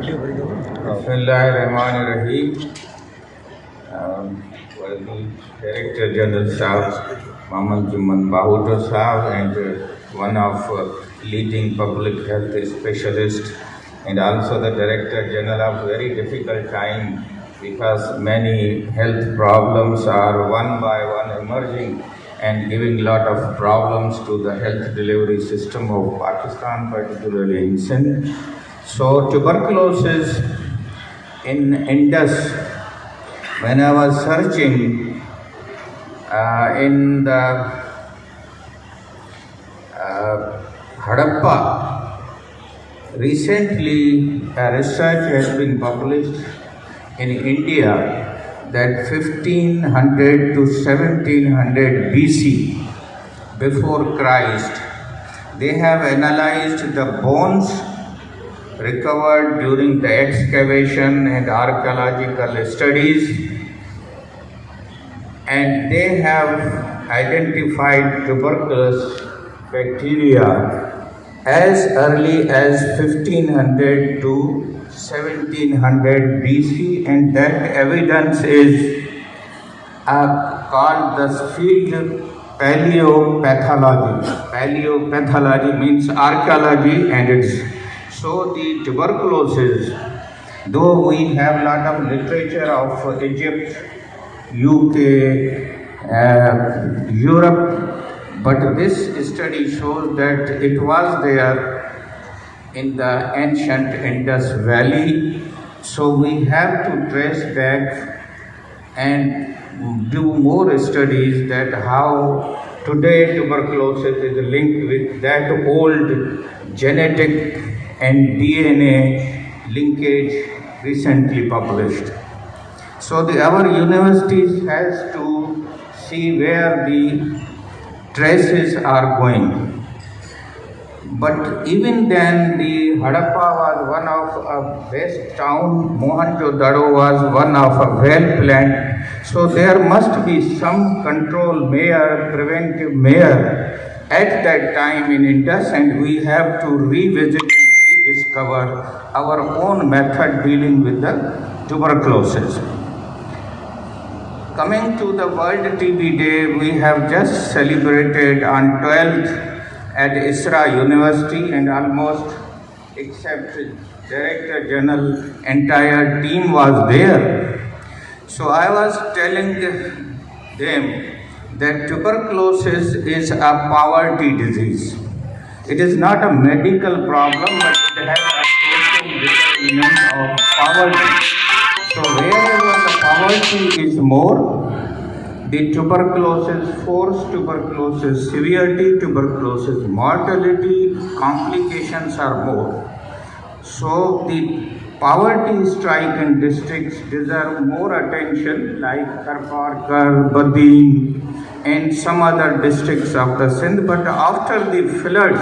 Bismillahirrahmanirrahim. Director General Sahab, Maman Juman Bahuta Sahab, and one of leading public health specialists, and also the Director General of very difficult time because many health problems are one by one emerging and giving lot of problems to the health delivery system of Pakistan, particularly in Sindh. So tuberculosis in Indus, when I was searching in the Harappa, recently a research has been published in India that 1500 to 1700 BC, before Christ, they have analyzed the bones recovered during the excavation and archaeological studies, and they have identified tuberculous bacteria as early as 1500 to 1700 BC, and that evidence is called the field paleopathology. Paleopathology means archaeology, and it's so the tuberculosis, though we have a lot of literature of Egypt, UK, Europe, but this study shows that it was there in the ancient Indus Valley. So we have to trace back and do more studies that how today tuberculosis is linked with that old genetic and DNA linkage recently published. So our universities has to see where the traces are going. But even then, the Harappa was one of a best town, Mohenjo-daro was one of a well-planned. So there must be some control measure, preventive measure at that time in Indus, and we have to revisit and rediscover our own method dealing with the tuberculosis. Coming to the World TB Day, we have just celebrated on 12th at ISRA University, and almost except Director General, entire team was there. So I was telling them that tuberculosis is a poverty disease. It is not a medical problem, but it has a social determinant of poverty. So wherever the poverty is more, the tuberculosis, force tuberculosis, severity tuberculosis, mortality, complications are more. So the poverty-stricken districts deserve more attention, like Karparkar, Badin, and some other districts of the Sindh. But after the floods,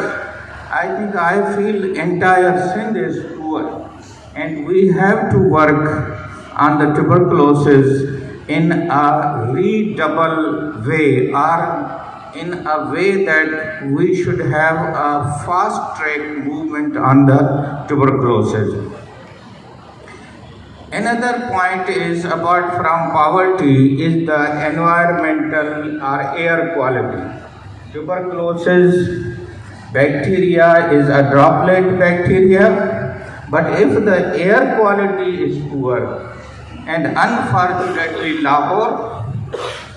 I feel entire Sindh is poor, and we have to work on the tuberculosis in a redouble way, or in a way that we should have a fast track movement on the tuberculosis. Another point is, apart from poverty, is the environmental or air quality. Tuberculosis bacteria is a droplet bacteria, but if the air quality is poor, and unfortunately Lahore,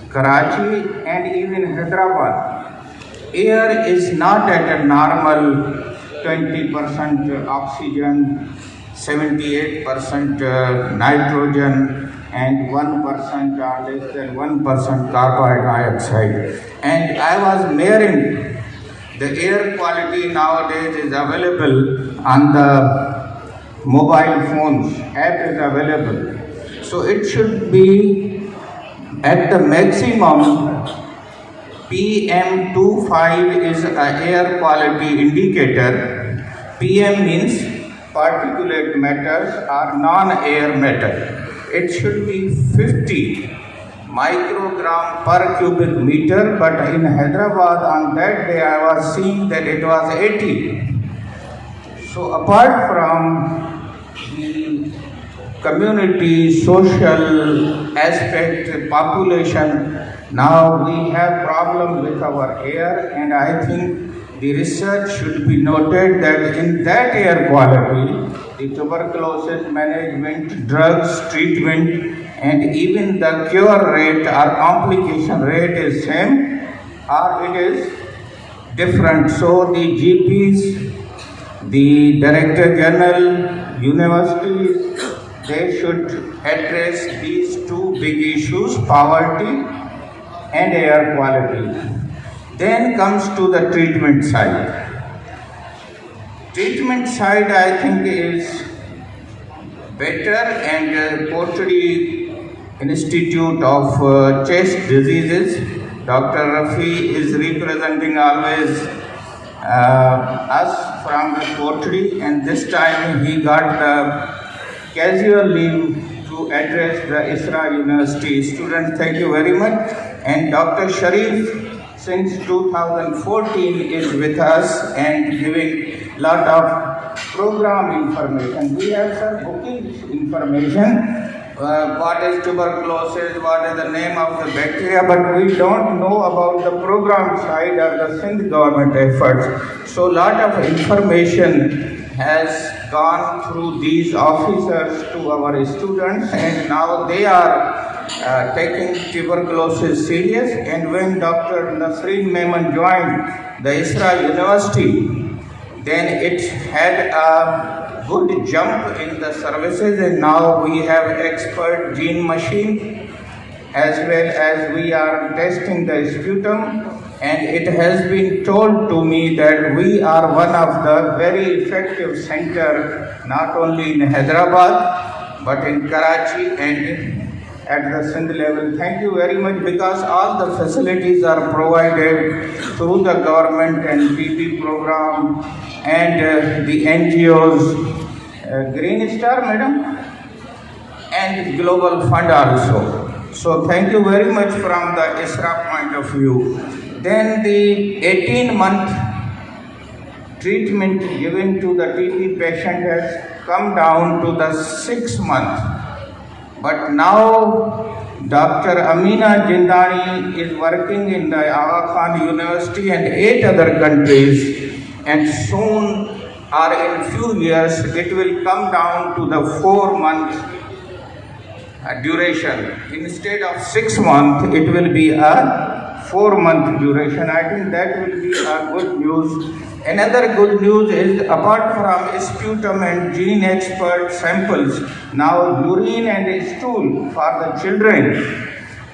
Karachi, and even Hyderabad, air is not at a normal 20% oxygen, 78% nitrogen, and 1% or less than 1% carbon dioxide. And I was measuring the air quality nowadays is available on the mobile phones, app is available. So it should be at the maximum. PM25 is an air quality indicator. PM means particulate matters or non-air matter. It should be 50 microgram per cubic meter, but in Hyderabad on that day I was seeing that it was 80. So apart from the community, social aspect, population. Now we have problem with our air, and I think the research should be noted that in that air quality, the tuberculosis management, drugs, treatment, and even the cure rate or complication rate is same or it is different. So the GPs, the Director General, universities, they should address these two big issues, poverty and air quality. Then comes to the treatment side. Treatment side, I think, is better, and Kothari Institute of Chest Diseases, Dr. Rafi is representing always us from the Kothari, and this time he got the casual leave to address the ISRA University students. Thank you very much. And Dr. Sharif, since 2014 is with us and giving lot of program information. We have some booking information. What is tuberculosis, what is the name of the bacteria, but we don't know about the program side or the Sindh government efforts. So lot of information has gone through these officers to our students, and now they are taking tuberculosis serious. And when Dr. Nasreen Memon joined the ISRA University, then it had a good jump in the services, and now we have expert gene machine as well as we are testing the sputum, and it has been told to me that we are one of the very effective center not only in Hyderabad but in Karachi and at the Sindh level. Thank you very much, because all the facilities are provided through the government and TB program and the NGOs, Green Star, madam, and Global Fund also. So thank you very much from the ISRA point of view. Then the 18-month treatment given to the TB patient has come down to the 6 months. But now Dr. Amina Jindani is working in the Aga Khan University and 8 other countries, and soon or in few years it will come down to the 4-month duration. Instead of 6 months, it will be a 4-month duration. I think that will be a good news. Another good news is, apart from sputum and gene expert samples, now urine and stool for the children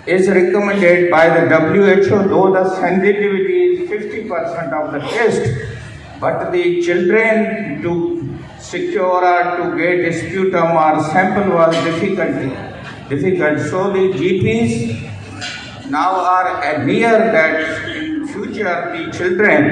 is recommended by the WHO, though the sensitivity is 50% of the test, but the children to secure or to get sputum or sample was difficult. So the GPs now are near that in future the children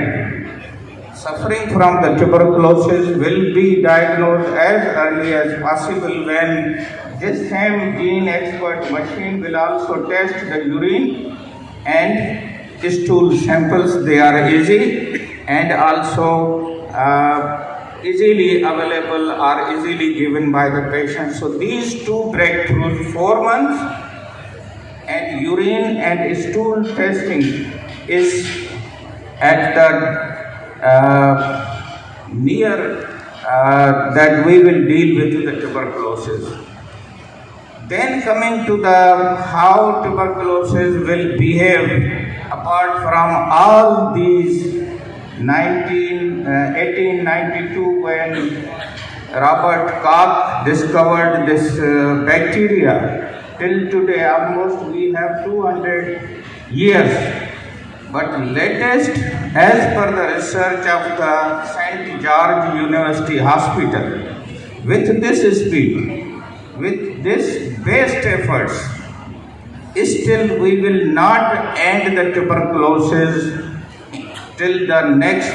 suffering from the tuberculosis will be diagnosed as early as possible, when this same gene expert machine will also test the urine and stool samples. They are easy and also easily available or easily given by the patient. So these two breakthroughs, 4 months and urine and stool testing, is at the near that we will deal with the tuberculosis. Then coming to the how tuberculosis will behave, apart from all these 1892 when Robert Koch discovered this bacteria, till today almost we have 200 years. But latest, as per the research of the St. George University Hospital, with this speed, with this best efforts, still we will not end the tuberculosis till the next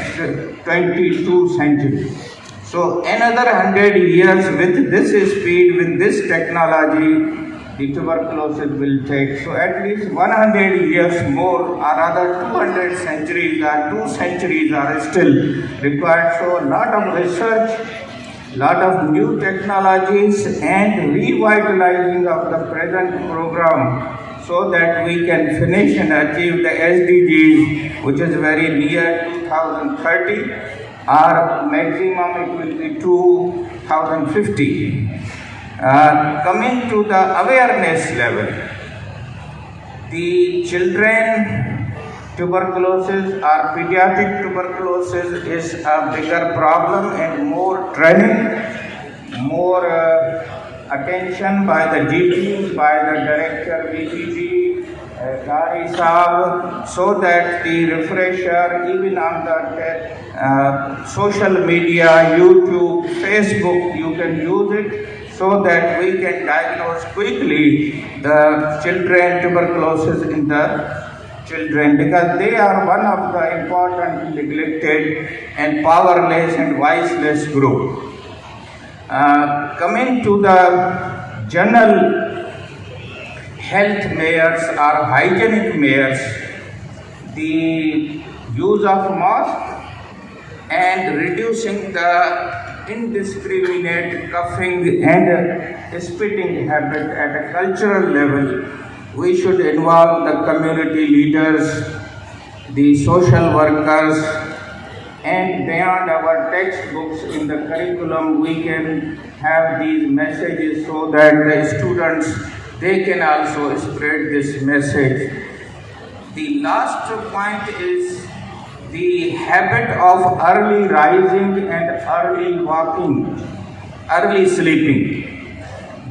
22 centuries. So another 100 years with this speed, with this technology, the tuberculosis will take. So at least 100 years more, or rather 200 centuries or 2 centuries are still required. So a lot of research lot of new technologies and revitalizing of the present program so that we can finish and achieve the SDGs, which is very near 2030, or maximum it will be 2050. Coming to the awareness level, the children tuberculosis or pediatric tuberculosis is a bigger problem, and more training, more attention by the GPs, by the director VPG, Gari Saab, so that the refresher, even on the social media, YouTube, Facebook, you can use it so that we can diagnose quickly the children tuberculosis in the children, because they are one of the important neglected and powerless and voiceless group. Coming to the general health measures or hygienic measures, the use of mask and reducing the indiscriminate coughing and spitting habit at a cultural level. We should involve the community leaders, the social workers, and beyond our textbooks in the curriculum, we can have these messages so that the students, they can also spread this message. The last point is the habit of early rising and early walking, early sleeping.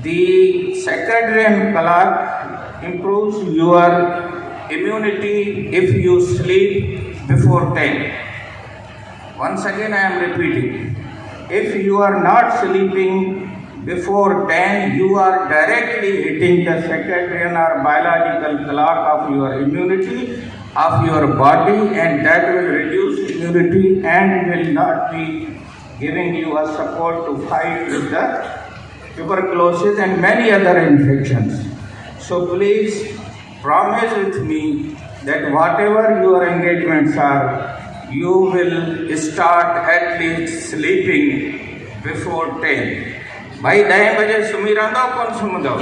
The circadian clock improves your immunity if you sleep before 10. Once again I am repeating, if you are not sleeping before 10, you are directly hitting the circadian or biological clock of your immunity, of your body, and that will reduce immunity and will not be giving you a support to fight with the tuberculosis and many other infections. So please promise with me that whatever your engagements are, you will start at least sleeping before 10. भाई 10 बजे सुमी रहंदो कोन सुमंदो?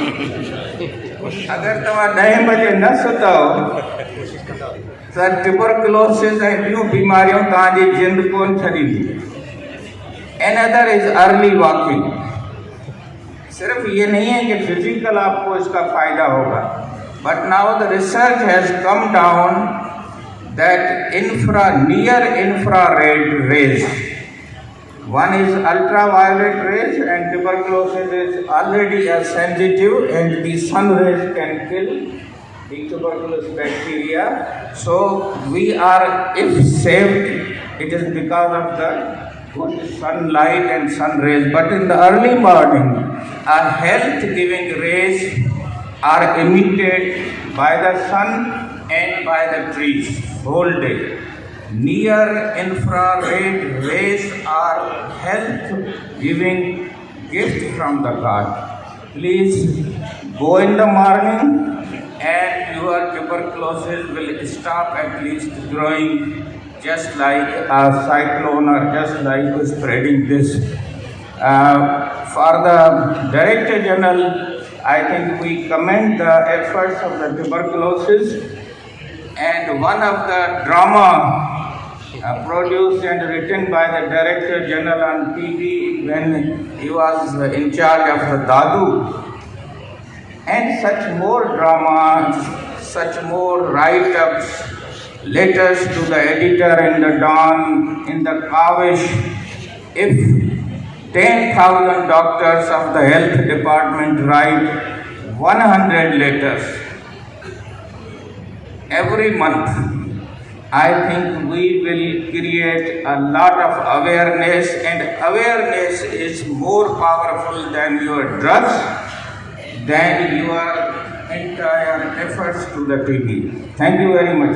अगर तव्हां 10 बजे न सुतओ त tuberculosis ऐं ॿियूं बीमारियूं तव्हांजी जिंद कोन छॾींदी. Another is early walking. सिर्फ ये नहीं है कि फिजिकल आपको इसका फायदा होगा, but now the research has come down that near infrared rays. One is ultraviolet rays, and tuberculosis is already a sensitive, and the sun rays can kill the tuberculous bacteria. So we are, if saved, it is because of the good sunlight and sun rays. But in the early morning, health-giving rays are emitted by the sun and by the trees whole day. Near infrared rays are health-giving gift from the God. Please go in the morning and your tuberculosis will stop at least growing, just like a cyclone or just like spreading this. For the Director General, I think we commend the efforts of the tuberculosis, and one of the drama produced and written by the Director General on TV when he was in charge of the Dadu, and such more dramas, such more write-ups, letters to the editor in the Dawn, in the Kavish. If 10,000 doctors of the health department write 100 letters every month, I think we will create a lot of awareness, and awareness is more powerful than your drugs, than your entire efforts to the TB. Thank you very much.